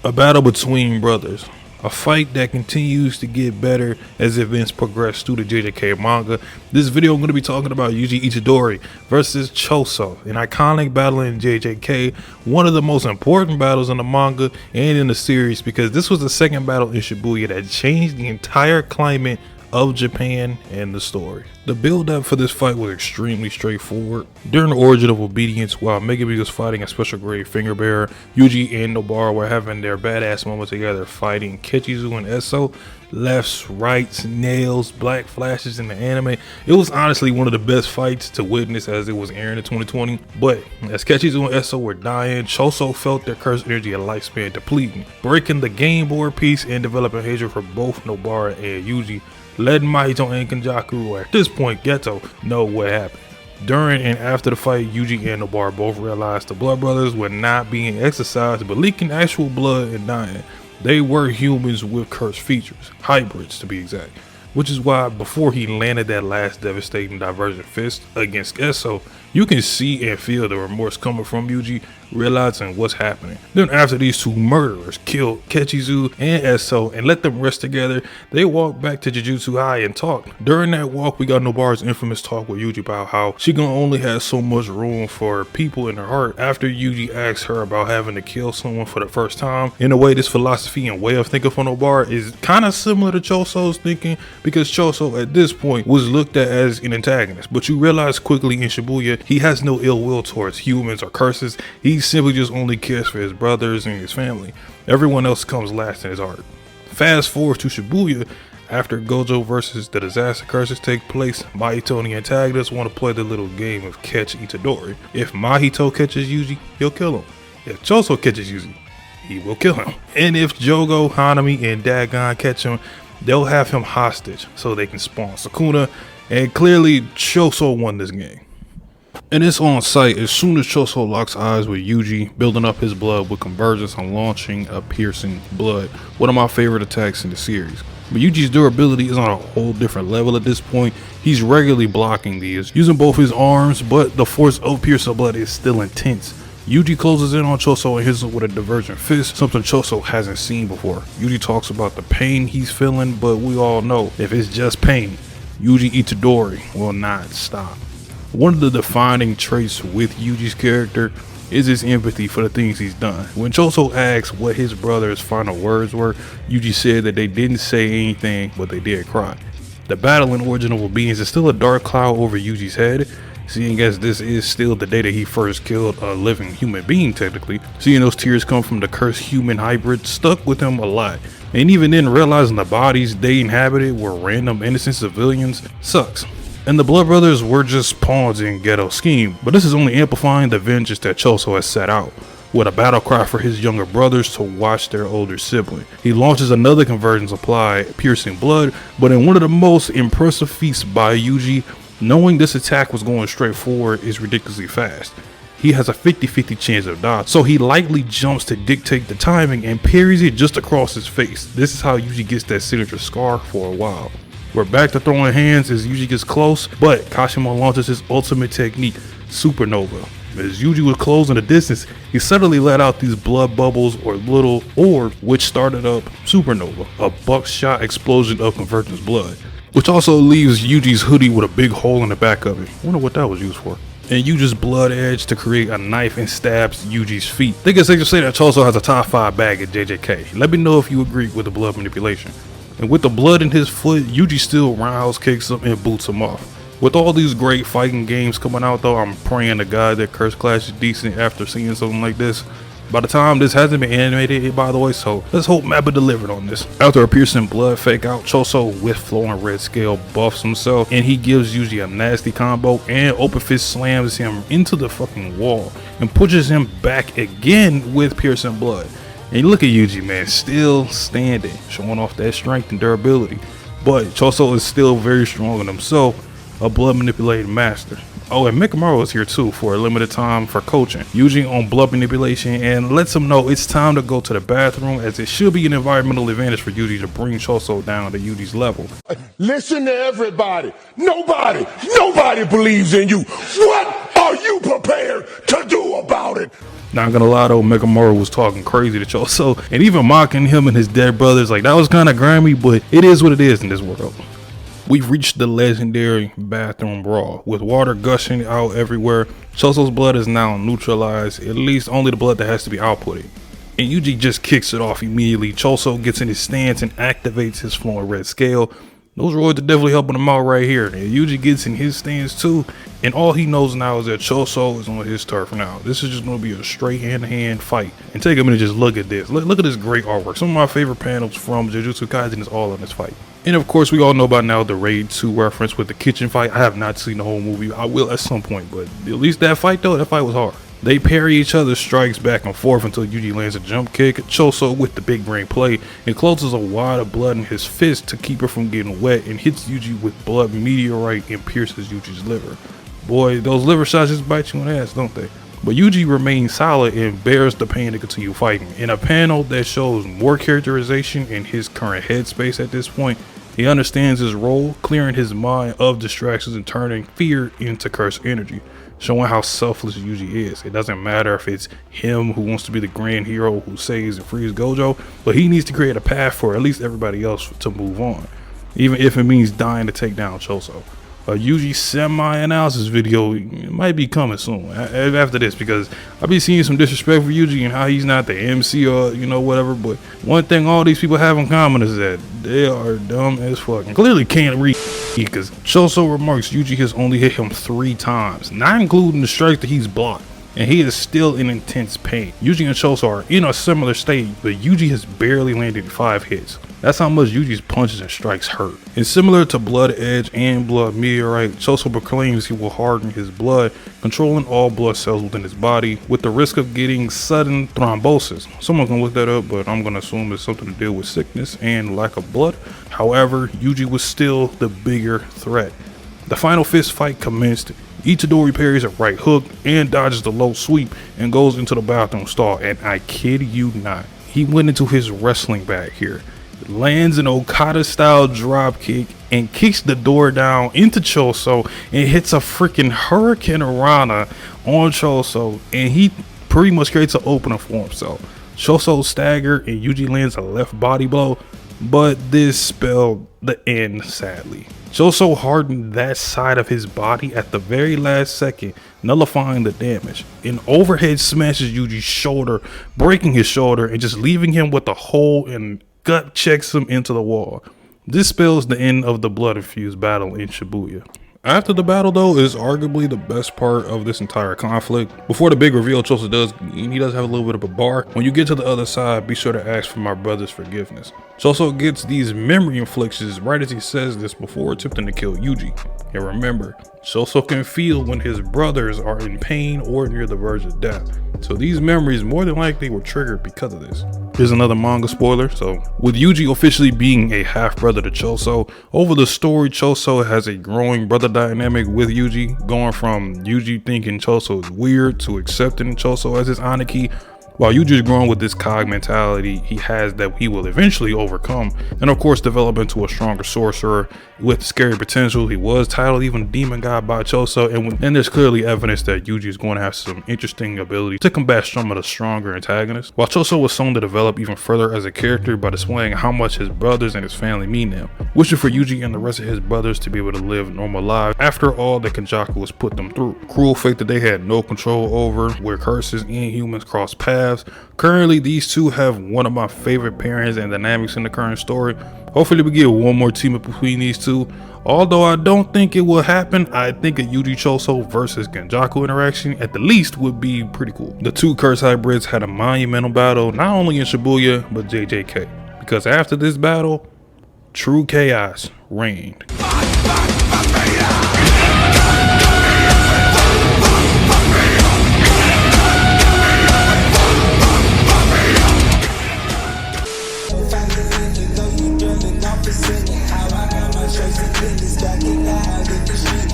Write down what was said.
A battle between brothers. A fight that continues to get better as events progress through the JJK manga. This video I'm going to be talking about Yuji Itadori versus Choso, an iconic battle in JJK, one of the most important battles in the manga and in the series because this was the second battle in Shibuya that changed the entire climate of Japan and the story. The build up for this fight was extremely straightforward. During the origin of obedience, while Megami was fighting a special grade finger bearer, Yuji and Nobara were having their badass moment together fighting Kechizu and Eso. Lefts, rights, nails, black flashes in the anime. It was honestly one of the best fights to witness as it was airing in 2020. But as Kechizu and Eso were dying, Choso felt their cursed energy and lifespan depleting, breaking the game board piece and developing hatred for both Nobara and Yuji, letting Mahito and Kenjaku, or at this point Geto, know what happened. During and after the fight, Yuji and Nobara both realized the Blood Brothers were not being exercised but leaking actual blood and dying. They were humans with cursed features, hybrids to be exact, which is why before he landed that last devastating divergent fist against Eso, you can see and feel the remorse coming from Yuji, realizing what's happening. Then after these two murderers killed Kechizu and Eso and let them rest together, they walked back to JujutsuKaisen and talked. During that walk, we got Nobara's infamous talk with Yuji about how she gonna only have so much room for people in her heart after Yuji asked her about having to kill someone for the first time. In a way, this philosophy and way of thinking for Nobara is kind of similar to Choso's thinking, because Choso at this point was looked at as an antagonist, but you realize quickly in Shibuya he has no ill will towards humans or curses. He simply just only cares for his brothers and his family. Everyone else comes last in his heart. Fast forward to Shibuya, after Gojo versus the disaster curses take place, Mahito and the antagonists want to play the little game of catch Itadori. If Mahito catches Yuji, he'll kill him. If Choso catches Yuji, he will kill him. And if Jogo, Hanami, and Dagon catch him, they'll have him hostage so they can spawn Sukuna, and clearly Choso won this game. And it's on sight as soon as Choso locks eyes with Yuji, building up his blood with convergence and launching a piercing blood, one of my favorite attacks in the series. But Yuji's durability is on a whole different level at this point. He's regularly blocking these, using both his arms, but the force of piercing blood is still intense. Yuji closes in on Choso and hits him with a divergent fist, something Choso hasn't seen before. Yuji talks about the pain he's feeling, but we all know if it's just pain, Yuji Itadori will not stop. One of the defining traits with Yuji's character is his empathy for the things he's done. When Choso asks what his brother's final words were, Yuji said that they didn't say anything, but they did cry. The battle in Origin of Obedience is still a dark cloud over Yuji's head, seeing as this is still the day that he first killed a living human being technically. Seeing those tears come from the cursed human hybrid stuck with him a lot. And even then, realizing the bodies they inhabited were random innocent civilians sucks. And the Blood Brothers were just pawns in Geto's scheme, but this is only amplifying the vengeance that Choso has set out, with a battle cry for his younger brothers to watch their older sibling. He launches another conversion supply, piercing blood, but in one of the most impressive feats by Yuji, knowing this attack was going straight forward is ridiculously fast. He has a 50-50 chance of dodge, so he lightly jumps to dictate the timing and parries it just across his face. This is how Yuji gets that signature scar for a while. We're back to throwing hands as Yuji gets close, but Kashima launches his ultimate technique, Supernova. As Yuji was closing the distance, he suddenly let out these blood bubbles or little orbs, which started up Supernova, a buckshot explosion of convergence blood, which also leaves Yuji's hoodie with a big hole in the back of it. I wonder what that was used for. And Yuji's blood edge to create a knife and stabs Yuji's feet. I think it's safe to say that Choso has a top 5 bag at JJK. Let me know if you agree with the blood manipulation. And with the blood in his foot, Yuji still roundhouse kicks him and boots him off. With all these great fighting games coming out though, I'm praying to God that Curse Clash is decent after seeing something like this. By the time this hasn't been animated by the way, so let's hope Mappa delivered on this. After a piercing blood fake out, Choso with flowing red scale buffs himself and he gives Yuji a nasty combo and open fist slams him into the fucking wall and pushes him back again with piercing blood. And look at Yuji, man, still standing, showing off that strength and durability. But Choso is still very strong in himself, a blood manipulating master. Oh, and Mikamaru is here too for a limited time for coaching Yuji on blood manipulation and lets him know it's time to go to the bathroom, as it should be an environmental advantage for Yuji to bring Choso down to Yuji's level. Listen to everybody. Nobody believes in you. What are you prepared to do about it? Not gonna lie though, Megamaru was talking crazy to Choso and even mocking him and his dead brothers. Like, that was kind of grimy, but it is what it is in this world. We've reached the legendary bathroom brawl. With water gushing out everywhere, Choso's blood is now neutralized, at least only the blood that has to be outputted. And Yuji just kicks it off immediately. Choso gets in his stance and activates his flowing red scale. Those roids are definitely helping him out right here. And Yuji gets in his stance too. And all he knows now is that Choso is on his turf now. This is just going to be a straight hand-to-hand fight. And take a minute to just look at this. Look at this great artwork. Some of my favorite panels from JujutsuKaisen is all in this fight. And of course, we all know by now the Raid 2 reference with the kitchen fight. I have not seen the whole movie. I will at some point. But at least that fight though, that fight was hard. They parry each other's strikes back and forth until Yuji lands a jump kick. Choso with the big brain play and closes a wad of blood in his fist to keep it from getting wet and hits Yuji with blood meteorite and pierces Yuji's liver. Boy, those liver shots just bite you in the ass, don't they? But Yuji remains solid and bears the pain to continue fighting. In a panel that shows more characterization in his current headspace at this point, he understands his role, clearing his mind of distractions and turning fear into cursed energy, showing how selfless Yuji is. It doesn't matter if it's him who wants to be the grand hero who saves and frees Gojo, but he needs to create a path for at least everybody else to move on, even if it means dying to take down Choso. A Yuji semi-analysis video might be coming soon after this, because I'll be seeing some disrespect for Yuji and how he's not the MC or whatever. But one thing all these people have in common is that they are dumb as fuck and clearly can't read, because Choso remarks Yuji has only hit him 3 times, not including the strikes that he's blocked, and he is still in intense pain. Yuji and Choso are in a similar state, but Yuji has barely landed 5 hits. That's how much Yuji's punches and strikes hurt. And similar to Blood Edge and Blood Meteorite, Choso proclaims he will harden his blood, controlling all blood cells within his body, with the risk of getting sudden thrombosis. Someone can look that up, but I'm gonna assume it's something to deal with sickness and lack of blood. However, Yuji was still the bigger threat. The final fist fight commenced. Itadori parries a right hook and dodges the low sweep and goes into the bathroom stall. And I kid you not, he went into his wrestling bag here, lands an Okada style drop kick and kicks the door down into Choso and hits a freaking Hurricane Rana on Choso, and he pretty much creates an opener for himself. Choso staggered and Yuji lands a left body blow, but this spelled the end sadly. Choso hardened that side of his body at the very last second, nullifying the damage. An overhead smashes Yuji's shoulder, breaking his shoulder and just leaving him with a hole, and gut checks him into the wall. This spells the end of the blood-infused battle in Shibuya. After the battle though is arguably the best part of this entire conflict. Before the big reveal, Choso does have a little bit of a bar. When you get to the other side, be sure to ask for my brother's forgiveness. Choso gets these memory inflictions right as he says this before attempting to kill Yuji. And remember, Choso can feel when his brothers are in pain or near the verge of death. So these memories more than likely were triggered because of this. Here's another manga spoiler. So with Yuji officially being a half brother to Choso, over the story Choso has a growing brother dynamic with Yuji, going from Yuji thinking Choso is weird to accepting Choso as his Aniki. While Yuji is growing with this cog mentality he has that he will eventually overcome, and of course develop into a stronger sorcerer with scary potential. He was titled even Demon God by Choso, and there's clearly evidence that Yuji is going to have some interesting ability to combat some of the stronger antagonists. While Choso was soon to develop even further as a character by displaying how much his brothers and his family mean to him, wishing for Yuji and the rest of his brothers to be able to live normal lives after all that Kenjaku has put them through. Cruel fate that they had no control over, where curses and humans cross paths. Currently, these two have one of my favorite pairings and dynamics in the current story. Hopefully we get one more team up between these two. Although I don't think it will happen, I think a Yuji Choso versus Kenjaku interaction at the least would be pretty cool. The two curse hybrids had a monumental battle not only in Shibuya but JJK, because after this battle, true chaos reigned. How I got my choice to finish back in the house in the street.